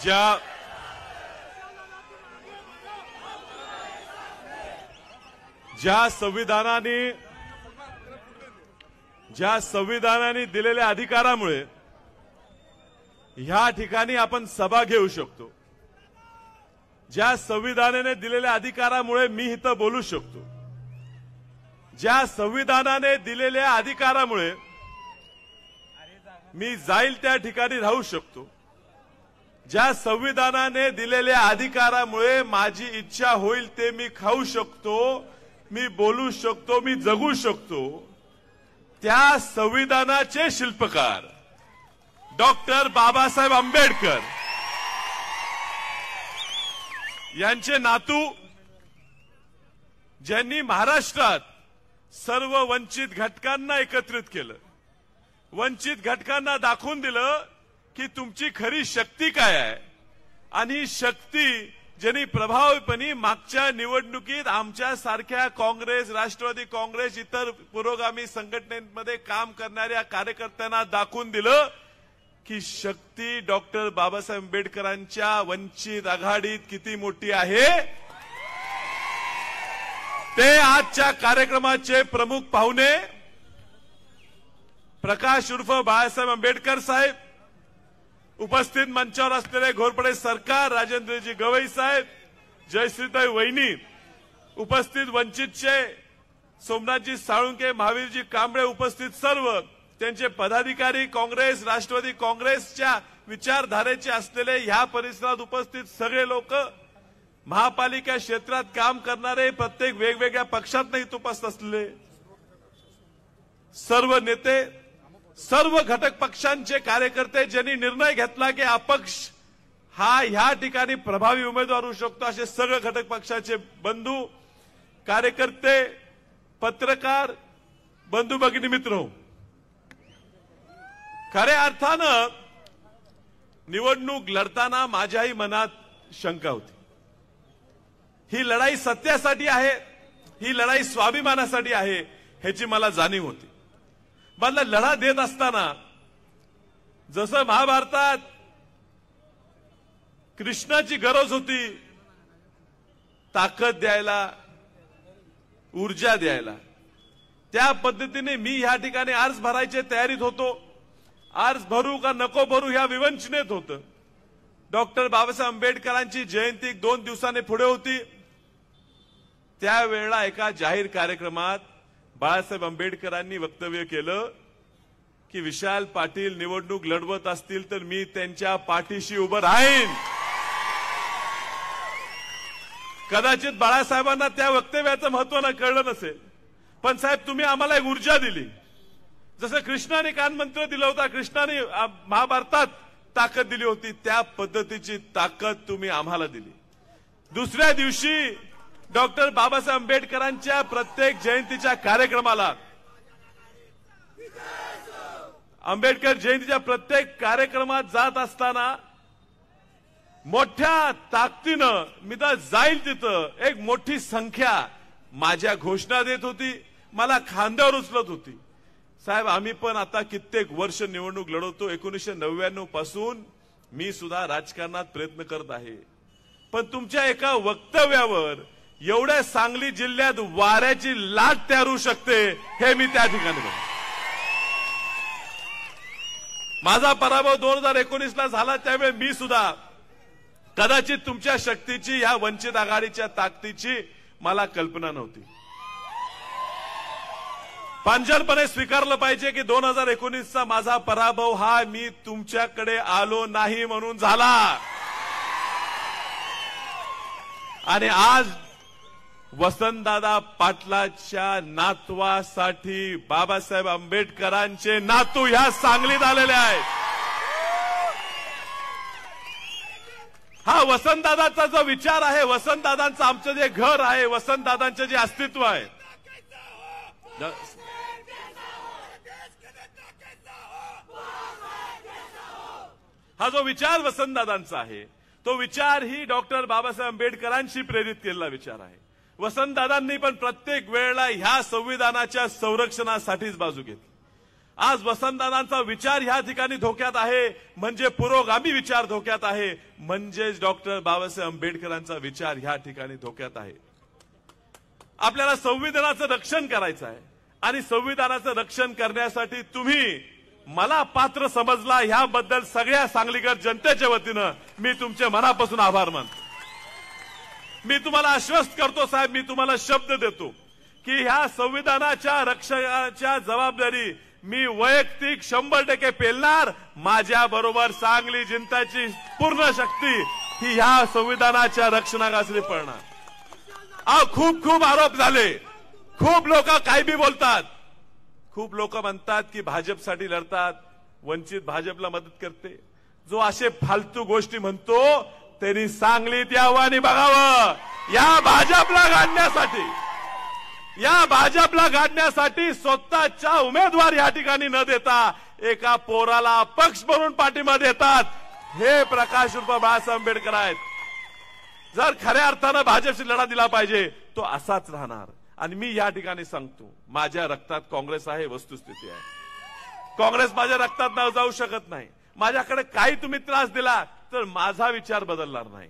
ज्या संविधानाने दिलेल्या अधिकारामुळे ह्या ठिकाणी आपण सभा घेऊ शकतो, ज्या संविधानाने दिलेल्या अधिकारामुळे मी इथं बोलू शकतो, ज्या संविधानाने दिलेल्या अधिकारामुळे मी जाईल त्या ठिकाणी राहू शकतो, ज्या संविधानाने दिलेल्या अधिकारामुळे माझी इच्छा होईल ते मी खाऊ शकतो, मी बोलू शकतो, मी जगू शकतो, त्या संविधानाचे शिल्पकार डॉक्टर बाबासाहेब आंबेडकर यांचे नातू, ज्यांनी महाराष्ट्रात सर्व वंचित घटकांना एकत्रित केलं, वंचित घटकांना दाखवून दिलं की तुमची खरी शक्ती काय आहे, आणि ही शक्ती ज्यांनी प्रभावीपणे मागच्या निवडणुकीत आमच्या सारख्या काँग्रेस, राष्ट्रवादी काँग्रेस, इतर पुरोगामी संघटनेमध्ये काम करणाऱ्या कार्यकर्त्यांना दाखवून दिलं की शक्ती डॉक्टर बाबासाहेब आंबेडकरांच्या वंचित आघाडीत किती मोठी आहे। ते आजच्या कार्यक्रमाचे प्रमुख पाहुणे प्रकाश उर्फ बाळासाहेब आंबेडकर साहेब, उपस्थित मंचावर असलेले घोरपडे सरकार, राजेंद्रजी गवई साहेब, जयश्रीताई वहिनी, उपस्थित वंचितचे सोमनाथजी साळुंके, महावीरजी कांबळे, उपस्थित सर्व त्यांचे पदाधिकारी, काँग्रेस, राष्ट्रवादी काँग्रेसच्या विचारधारेचे असलेले ह्या परिसरात उपस्थित सगळे लोक, महापालिका क्षेत्रात काम करणारे, प्रत्येक वेगवेगळ्या पक्षात नाही उपस्थित असलेले सर्व नेते, सर्व घटक पक्षांचे कार्यकर्ते, ज्यांनी निर्णय घेतला की अपक्ष हा ह्या ठिकाणी प्रभावी उमेदवार होऊ शकतो, असे सर्व घटक पक्षाचे बंधू, कार्यकर्ते, पत्रकार, बंधू भगिनी, मित्र, खऱ्या अर्थानं निवडणूक लढताना माझ्याही मनात शंका होती। ही लढाई सत्यासाठी आहे, ही लढाई स्वाभिमानासाठी आहे, ह्याची मला जाणीव होती। मला लढा देत असताना जसं महाभारतात कृष्णाची गरज होती ताकद द्यायला, ऊर्जा द्यायला, त्या पद्धतीने मी ह्या ठिकाणी अर्ज भरायच्या तयारीत होतो। अर्ज भरू का नको भरू ह्या विवंचनेत होतं। डॉक्टर बाबासाहेब आंबेडकरांची जयंती 2 दिवसांनी पुढे होती। त्यावेळेला एका जाहीर कार्यक्रमात बाळासाहेब आंबेडकरांनी वक्तव्य केलं की विशाल पाटील निवडणूक लढवत असतील तर मी त्यांच्या पाठीशी उभं राहीन। कदाचित बाळासाहेबांना त्या वक्तव्याचं महत्त्व न कळलं नसेल, पण साहेब तुम्ही आम्हाला एक ऊर्जा दिली, जसं कृष्णाने कानमंत्र दिला होता, कृष्णाने महाभारतात ताकद दिली होती, त्या पद्धतीची ताकद तुम्ही आम्हाला दिली। दुसऱ्या दिवशी डॉक्टर बाबासाहेब आंबेडकरांच्या प्रत्येक जयंतीच्या कार्यक्रमाला, आंबेडकर जयंतीच्या प्रत्येक कार्यक्रमात जात असताना मोठ्या ताकदीनं मी तर जाईल तिथं एक मोठी संख्या माझ्या घोषणा देत होती, मला खांद्यावर उचलत होती। साहेब आम्ही पण आता कित्येक वर्ष निवडणूक लढवतो, 1999 पासून मी सुद्धा राजकारणात प्रयत्न करत आहे, पण तुमच्या एका वक्तव्यावर एवढ्या सांगली जिल्ह्यात वाऱ्याची लाट तयार होऊ शकते हे मी त्या ठिकाणी बघतो। माझा पराभव 2019 ला झाला, त्यावेळी मी सुद्धा कदाचित तुमच्या शक्तीची, ह्या वंचित आघाडीच्या ताकदीची मला कल्पना नव्हती। प्रांजळपणे स्वीकारलं पाहिजे की 2019चा माझा पराभव हा मी तुमच्याकडे आलो नाही म्हणून झाला, आणि आज वसंतदादा पाटलाच्या नातवासाठी बाबासाहेब आंबेडकरांचे नातू ह्या सांगलीत आलेले आहेत। हा वसंतदादाचा जो विचार आहे, वसंतदादांचं आमचं जे घर आहे, वसंतदादांचे जे अस्तित्व आहे, हा जो विचार वसंतदादांचा आहे, तो विचार ही डॉक्टर बाबासाहेब आंबेडकरांशी प्रेरित केलेला विचार आहे। वसंतदादांनी पण प्रत्येक वेळेला ह्या संविधानाच्या संरक्षणासाठीच बाजू घेतली। आज वसंतदादांचा विचार ह्या ठिकाणी धोक्यात आहे, म्हणजे पुरोगामी विचार धोक्यात आहे, म्हणजेच डॉक्टर बाबासाहेब आंबेडकरांचा विचार ह्या ठिकाणी धोक्यात आहे. आपल्याला संविधानाचं रक्षण करायचं आहे आणि संविधानाचं रक्षण करण्यासाठी तुम्ही मला पात्र समजला, ह्याबद्दल सगळ्या सांगलीकर जनतेच्या वतीनं मी तुमचे मनापासून आभार मानतो. मी तुम्हाला आश्वस्त करतो साहेब, मी तुम्हाला शब्द देतो की ह्या संविधानाच्या रक्षणाच्या जबाबदारी मी वैयक्तिक 100% पेलणार. माझ्या बरोबर सांगली जनतेची पूर्ण शक्ती ही ह्या संविधानाच्या रक्षणाखाली पडणार. खूप आरोप झाले, खूप लोक काही बी बोलतात. खूप लोक म्हणतात की भाजपसाठी लढतात, वंचित भाजपला मदत करते. जो असे फालतू गोष्टी म्हणतो त्यांनी सांगलीत यावं आणि बघावं. या भाजपला गाडण्यासाठी स्वतःच्या उमेदवार या ठिकाणी न देता एका पोराला अपक्ष म्हणून पाठिंबा देतात. हे प्रकाश उर्फ बाळासाहेब आंबेडकर आहेत. जर खऱ्या अर्थानं भाजपशी लढा दिला पाहिजे तो असाच राहणार. आणि मी या ठिकाणी सांगतो, माझ्या रक्तात काँग्रेस आहे, वस्तुस्थिती आहे. काँग्रेस माझ्या रक्तात न जाऊ शकत नाही. माझ्याकडे काही तुम्ही त्रास दिला तर माझा विचार बदलणार नाही.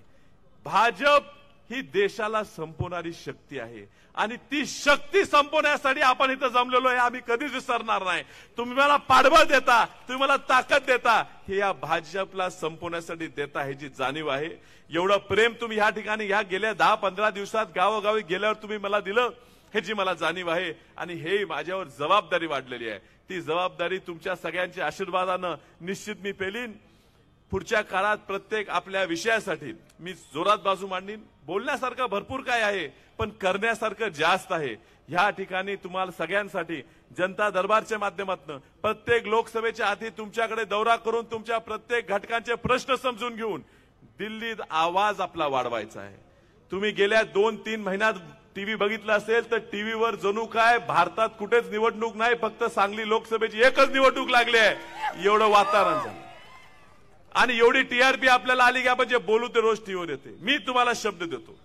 भाजप ही देशाला संपवणारी शक्ती आहे आणि ती शक्ती संपवण्यासाठी आपण इथं जमलेलो आहे, आम्ही कधीच विसरणार नाही. तुम्ही मला पाठबळ देता, तुम्ही मला ताकद देता, हे या भाजपला संपवण्यासाठी देता, ह्याची जाणीव आहे. एवढं प्रेम तुम्ही या ठिकाणी ह्या गेल्या 10-15 दिवसात गावोगावी गेल्यावर तुम्ही मला दिलं, ह्याची मला जाणीव आहे. आणि हे माझ्यावर जबाबदारी वाढलेली आहे. ती जबाबदारी तुमच्या सगळ्यांच्या आशीर्वादानं निश्चित मी पेलीन. पुढच्या काळात प्रत्येक आपल्या विषयासाठी मी जोरात बाजू मांडीन. बोलण्यासारखं भरपूर काय आहे, पण करण्यासारखं जास्त आहे. ह्या ठिकाणी तुम्हाला सगळ्यांसाठी जनता दरबारच्या माध्यमातून प्रत्येक लोकसभेच्या आधी तुमच्याकडे दौरा करून तुमच्या प्रत्येक घटकांचे प्रश्न समजून घेऊन दिल्लीत आवाज आपला वाढवायचा आहे. तुम्ही गेल्या 2-3 महिन्यात टीव्ही बघितला असेल तर टीव्हीवर जणू काय भारतात कुठेच निवडणूक नाही, फक्त सांगली लोकसभेची एकच निवडणूक लागली आहे, एवढं वातावरण झालं. आणि एवढी टीआरपी आपल्याला आली की आपण जे बोलू ते रोज टीव्हीवर येते. मी तुम्हाला शब्द देतो,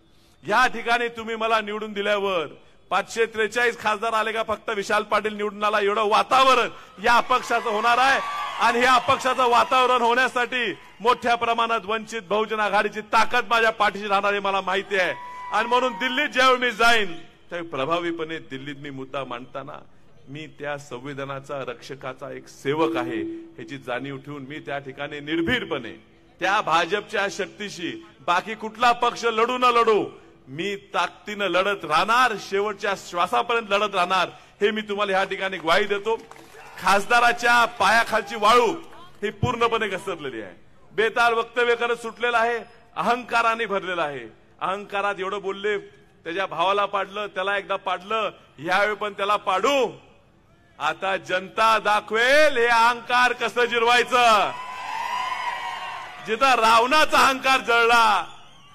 या ठिकाणी तुम्ही मला निवडून दिल्यावर 543 खासदार आले का फक्त विशाल पाटील निवडून आला, एवढं वातावरण या अपक्षाचं होणार आहे. आणि हे अपक्षाचं वातावरण होण्यासाठी मोठ्या प्रमाणात वंचित बहुजन आघाडीची ताकद माझ्या पाठीशी राहणार आहे, मला माहिती आहे. आणि म्हणून दिल्लीत ज्यावेळी मी जाईन त्यावेळी प्रभावीपणे दिल्लीत मी मुद्दा मांडताना मी त्या संविधानाचा रक्षकाचा एक सेवक आहे ह्याची जाणीव ठेवून मी त्या ठिकाणी निर्भीडपणे त्या भाजपच्या शक्तीशी, बाकी कुठला पक्ष लढू न लढू, मी ताकदीनं लढत राहणार, शेवटच्या श्वासापर्यंत लढत राहणार, हे मी तुम्हाला ह्या ठिकाणी ग्वाही देतो. खासदाराच्या पायाखालची वाळू ही पूर्णपणे घसरलेली आहे. बेताल वक्तव्य करत सुटलेला आहे, अहंकाराने भरलेला आहे. अहंकारात एवढं बोलले, त्याच्या भावाला पाडलं, त्याला एकदा पाडलं, यावेळी पण त्याला पाडू. आता जनता दाखवेल हे अहंकार कसं जिरवायचं. जिथं रावणाचा अहंकार जळला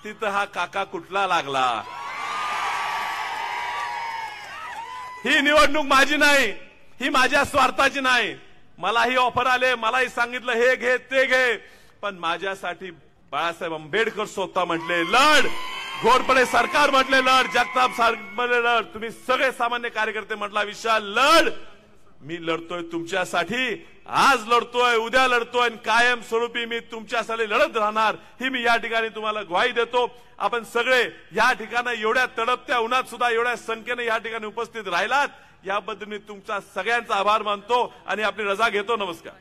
तिथं हा काका कुठला लागला. ही निवडणूक माझी नाही, ही माझ्या स्वार्थाची नाही. मलाही ऑफर आले, मलाही सांगितलं हे घे ते घे, पण माझ्यासाठी बाळासाहेब आंबेडकर स्वतः म्हटले लढ, घोरपडे सरकार म्हटले लढ, जगताप म्हटले लढ, तुम्ही सगळे सामान्य कार्यकर्ते म्हटला विशाल लढ. मी लढतोय तुमच्यासाठी, आज लढतोय, उद्या लढतोय, कायम स्वरूपी मी तुमच्यासाठी लढत राहणार, ही मी या ठिकाणी तुम्हाला ग्वाही देतो. आपण सगळे या ठिकाणी एवढ्या तडपत्या उन्हात सुद्धा एवढ्या संख्येने या ठिकाणी उपस्थित राहिलात, याबद्दल मी तुमचा सगळ्यांचा आभार मानतो आणि आपली रजा घेतो. नमस्कार.